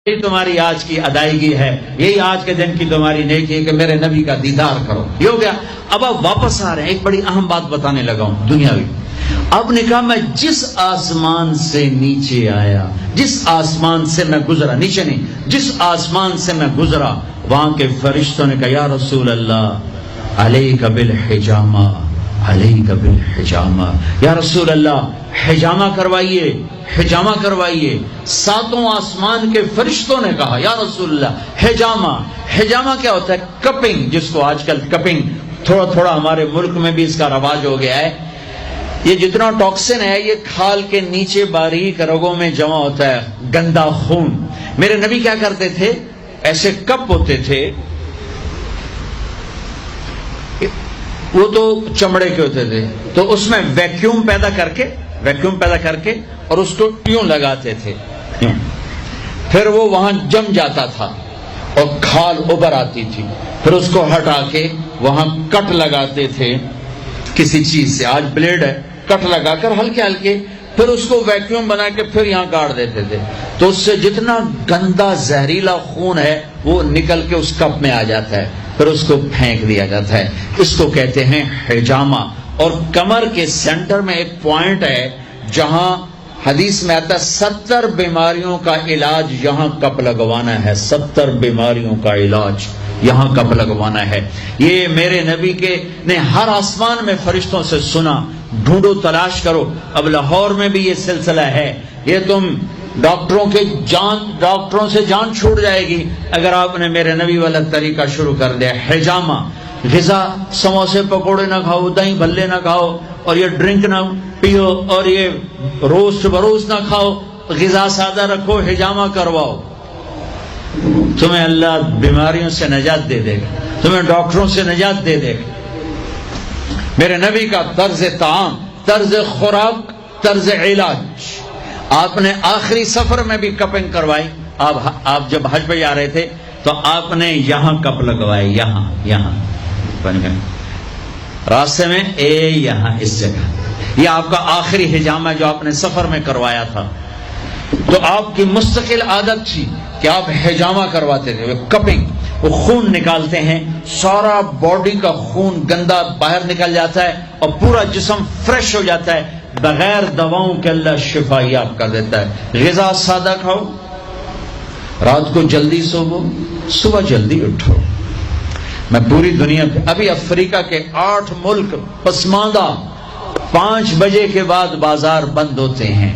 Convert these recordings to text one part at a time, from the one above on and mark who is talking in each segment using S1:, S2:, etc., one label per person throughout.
S1: یہی تمہاری آج کی ادائیگی ہے، یہی آج کے دن کی تمہاری نیکی ہے کہ میرے نبی کا دیدار کرو. یہ ہو گیا. اب آپ واپس آ رہے ہیں، ایک بڑی اہم بات بتانے لگا ہوں دنیاوی. اب نے کہا میں جس آسمان سے نیچے آیا، جس آسمان سے میں گزرا، نیچے نہیں، جس آسمان سے میں گزرا، وہاں کے فرشتوں نے کہا یا رسول اللہ علیک بالحجامہ، علیک بالحجامہ، یا رسول اللہ حجامہ کروائیے، حجامہ کروائیے. ساتوں آسمان کے فرشتوں نے کہا یا رسول اللہ حجامہ. حجامہ کیا ہوتا ہے؟ کپنگ، جس کو آج کل کپنگ تھوڑا تھوڑا ہمارے ملک میں بھی اس کا رواج ہو گیا ہے. یہ جتنا ٹاکسن ہے یہ کھال کے نیچے باریک رگوں میں جمع ہوتا ہے، گندا خون. میرے نبی کیا کرتے تھے، ایسے کپ ہوتے تھے، وہ تو چمڑے کے ہوتے تھے، تو اس میں ویکیوم پیدا کر کے اور اس کو یوں لگاتے تھے، پھر وہ وہاں جم جاتا تھا اور کھال ابھر آتی تھی. پھر اس کو ہٹا کے وہاں کٹ لگاتے تھے کسی چیز سے، آج بلیڈ ہے، کٹ لگا کر ہلکے ہلکے، پھر اس کو ویکیوم بنا کے پھر یہاں گاڑ دیتے تھے. تو اس سے جتنا گندا زہریلا خون ہے وہ نکل کے اس کپ میں آ جاتا ہے، پھر اس کو پھینک دیا جاتا ہے. اس کو کہتے ہیں حجامہ. اور کمر کے سینٹر میں ایک پوائنٹ ہے جہاں حدیث میں آتا ہے 70 بیماریوں کا علاج یہاں کپ لگوانا ہے، 70 بیماریوں کا علاج یہاں کپ لگوانا ہے. یہ میرے نبی کے نے ہر آسمان میں فرشتوں سے سنا. ڈھونڈو، تلاش کرو. اب لاہور میں بھی یہ سلسلہ ہے. یہ تم ڈاکٹروں سے جان چھوٹ جائے گی اگر آپ نے میرے نبی والا طریقہ شروع کر دیا. حجامہ، غذا، سموسے پکوڑے نہ کھاؤ، دہی بھلے نہ کھاؤ، اور یہ ڈرنک نہ پیو، اور یہ روز بروز نہ کھاؤ، غذا سادہ رکھو، حجامہ کرواؤ. تمہیں اللہ بیماریوں سے نجات دے دے گا، تمہیں ڈاکٹروں سے نجات دے دے گا. میرے نبی کا طرز طعام، طرز خوراک، طرز علاج. آپ نے آخری سفر میں بھی کپنگ کروائی. آپ جب حج پہ جا رہے تھے تو آپ نے یہاں کپ لگوائے، یہاں بن گئے راستے میں، یہاں اس جگہ. یہ آپ کا آخری حجامہ جو آپ نے سفر میں کروایا تھا. تو آپ کی مستقل عادت تھی کہ آپ حجامہ کرواتے تھے. کپنگ، وہ خون نکالتے ہیں، سارا باڈی کا خون گندا باہر نکل جاتا ہے اور پورا جسم فریش ہو جاتا ہے. بغیر دواؤں کے اللہ شفا یاب کر دیتا ہے. غذا سادہ کھاؤ، رات کو جلدی سوو، صبح جلدی اٹھو. میں پوری دنیا پہ، ابھی افریقہ کے 8 ملک پسماندہ 5 بجے کے بعد بازار بند ہوتے ہیں.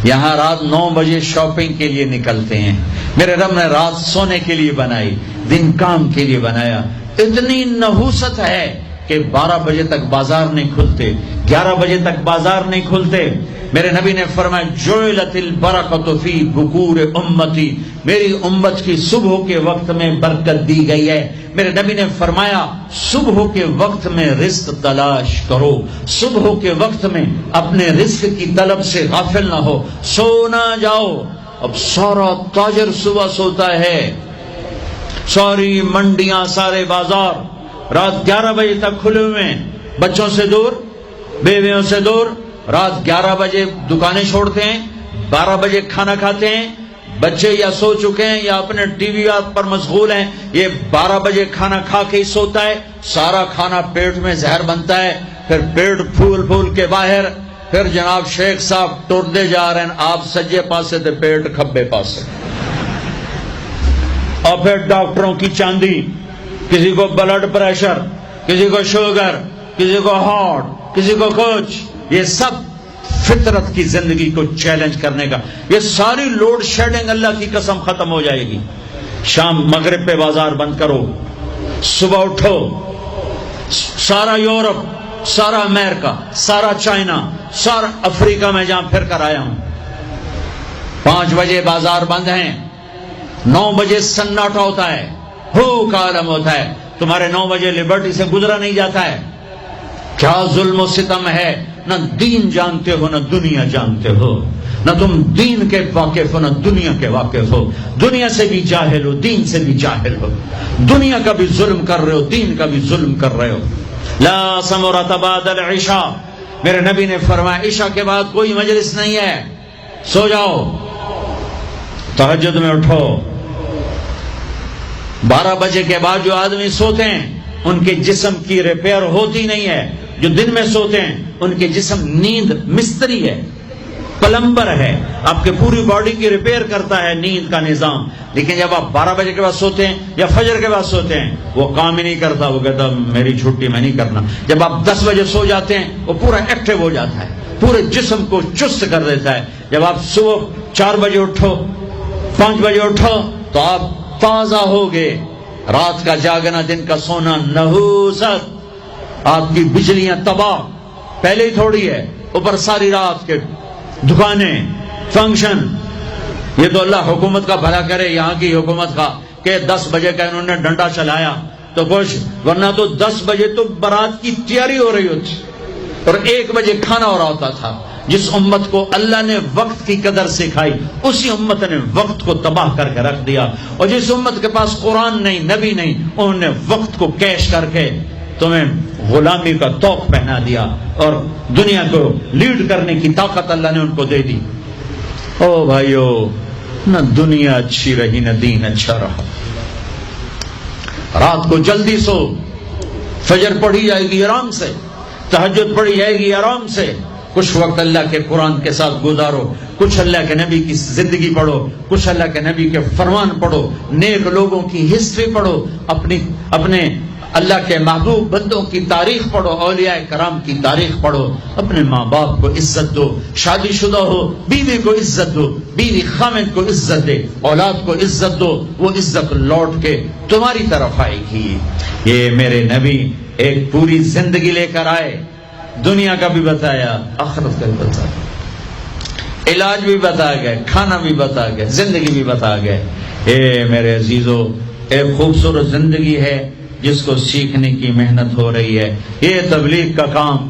S1: یہاں رات 9 بجے شاپنگ کے لیے نکلتے ہیں. میرے رب نے رات سونے کے لیے بنائی، دن کام کے لیے بنایا. اتنی نحوست ہے کہ 12 بجے تک بازار نہیں کھلتے، 11 بجے تک بازار نہیں کھلتے. میرے نبی نے فرمایا جعلت البرکۃ فی بکور امتی، میری امت کی صبح کے وقت میں برکت دی گئی ہے. میرے نبی نے فرمایا صبح کے وقت میں رزق تلاش کرو، صبح کے وقت میں اپنے رزق کی طلب سے غافل نہ ہو، سو نہ جاؤ. اب سارا تاجر صبح سوتا ہے، ساری منڈیاں، سارے بازار رات 11 بجے تک کھلے ہوئے ہیں. بچوں سے دور، بیویوں سے دور. رات 11 بجے دکانیں چھوڑتے ہیں، 12 بجے کھانا کھاتے ہیں. بچے یا سو چکے ہیں یا اپنے ٹی وی پر مشغول ہیں. یہ 12 بجے کھانا کھا کے ہی سوتا ہے. سارا کھانا پیٹ میں زہر بنتا ہے، پھر پیٹ پھول کے باہر. پھر جناب شیخ صاحب ٹرتے جا رہے ہیں، آپ سجے پاسے تے پیٹ کھبے پاسے. اور پھر ڈاکٹروں کی چاندی، کسی کو بلڈ پریشر، کسی کو شوگر، کسی کو ہارٹ، کسی کو کچھ. یہ سب فطرت کی زندگی کو چیلنج کرنے کا. یہ ساری لوڈ شیڈنگ اللہ کی قسم ختم ہو جائے گی. شام مغرب پہ بازار بند کرو، صبح اٹھو. سارا یورپ، سارا امریکہ، سارا چائنا، سارا افریقہ میں جہاں پھر کر آیا ہوں، 5 بجے بازار بند ہیں. 9 بجے سناٹا ہوتا ہے، ہو کا عالم ہوتا ہے. تمہارے 9 بجے لبرٹی سے گزرا نہیں جاتا ہے. کیا ظلم و ستم ہے. نہ دین جانتے ہو، نہ دنیا جانتے ہو. نہ تم دین کے واقف ہو، نہ دنیا کے واقف ہو. دنیا سے بھی جاہل ہو، دین سے بھی جاہل ہو. دنیا کا بھی ظلم کر رہے ہو، دین کا بھی ظلم کر رہے ہو. لا ثمرۃ بعد العشاء، میرے نبی نے فرمایا عشاء کے بعد کوئی مجلس نہیں ہے، سو جاؤ. تہجد میں اٹھو. 12 بجے کے بعد جو آدمی سوتے ہیں ان کے جسم کی ریپیئر ہوتی نہیں ہے. جو دن میں سوتے ہیں ان کے جسم نیند مستری ہے, پلمبر ہے, آپ کے پوری باڈی کی ریپیئر کرتا ہے نیند کا نظام. لیکن جب آپ 12 بجے کے بعد سوتے ہیں یا فجر کے بعد سوتے ہیں وہ کام ہی نہیں کرتا. وہ کہتا میری چھٹی میں نہیں کرنا. جب آپ 10 بجے سو جاتے ہیں وہ پورا ایکٹیو ہو جاتا ہے, پورے جسم کو چست کر دیتا ہے. جب آپ صبح 4 بجے اٹھو, 5 بجے اٹھو تو آپ تازہ ہوگے. رات کا جاگنا دن کا سونا نحوست. آپ کی بجلیاں تباہ پہلے ہی تھوڑی ہے, اوپر ساری رات کے دکانیں, فنکشن. یہ تو اللہ حکومت کا بھلا کرے, یہاں کی حکومت کا, کہ 10 بجے کا انہوں نے ڈنڈا چلایا تو کچھ, ورنہ تو 10 بجے تو بارات کی تیاری ہو رہی ہوتی اور 1 بجے کھانا ہو رہا ہوتا تھا. جس امت کو اللہ نے وقت کی قدر سکھائی اسی امت نے وقت کو تباہ کر کے رکھ دیا. اور جس امت کے پاس قرآن نہیں, نبی نہیں, انہوں نے وقت کو کیش کر کے تمہیں غلامی کا توق پہنا دیا اور دنیا کو لیڈ کرنے کی طاقت اللہ نے ان کو دے دی. او بھائیو, نہ دنیا اچھی رہی نہ دین اچھا رہا. رات کو جلدی سو, فجر پڑھی جائے گی آرام سے, تہجد پڑھی جائے گی آرام سے. کچھ وقت اللہ کے قرآن کے ساتھ گزارو, کچھ اللہ کے نبی کی زندگی پڑھو, کچھ اللہ کے نبی کے فرمان پڑھو, نیک لوگوں کی ہسٹری پڑھو, اپنے اللہ کے محبوب بندوں کی تاریخ پڑھو, اولیاء کرام کی تاریخ پڑھو. اپنے ماں باپ کو عزت دو, شادی شدہ ہو بیوی کو عزت دو, بیوی خامد کو عزت دے, اولاد کو عزت دو, وہ عزت لوٹ کے تمہاری طرف آئے گی. یہ میرے نبی ایک پوری زندگی لے کر آئے, دنیا کا بھی بتایا, آخرت کا بھی بتایا, علاج بھی بتا گئے, کھانا بھی بتا گئے, زندگی بھی بتا گئے. اے میرے عزیزو, ایک خوبصورت زندگی ہے جس کو سیکھنے کی محنت ہو رہی ہے. یہ تبلیغ کا کام